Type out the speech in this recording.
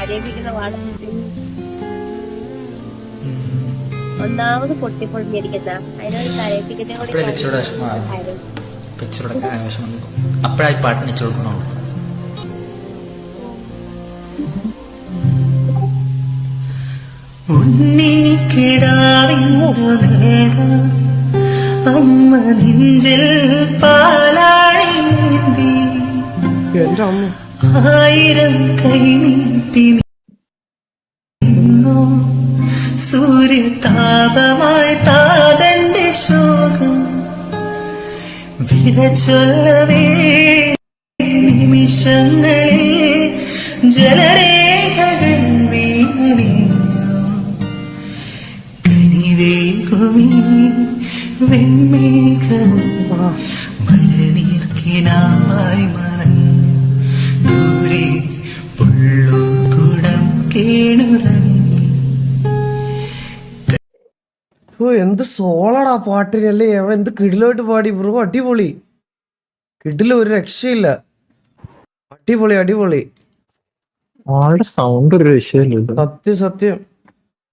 കരയിപ്പിക്കുന്ന പാടാ. ഒന്നാമത് പൊട്ടിപ്പൊളിഞ്ഞിരിക്കുന്ന അതിനൊരു കരയിപ്പിക്കുന്ന കൂടി അപ്പോഴായി പാട്ടിന് ഇച്ചു കൊടുക്കണുള്ളൂ. അമ്മ നെഞ്ചിൽ പാലാഴി ആയിരം കൈ നീട്ടി നിന്നോ സൂര്യതാപമായി താതന്റെ ശോകം വിട ചൊല്ലവേ നിമിഷങ്ങളിൽ ജലരേഖകൾ വീണറിഞ്ഞു കനിവേകുമീ വെൺമേഘം മഴനീർക്കിനായി മറഞ്ഞു ദൂരെ പുള്ളുകുടം കേണുറങ്ങി. ഓ എന്ത് സോളടാ പാട്ടിനല്ലേ, അവൻ എന്ത് കിടിലോട്ട് പാടി ബ്രോ. അടിപൊളി, കിടില, ഒരു രക്ഷയില്ല. അടിപൊളി അടിപൊളി, ആളുടെ സൗണ്ട് ഒരു വിഷയമില്ല. സത്യം സത്യം.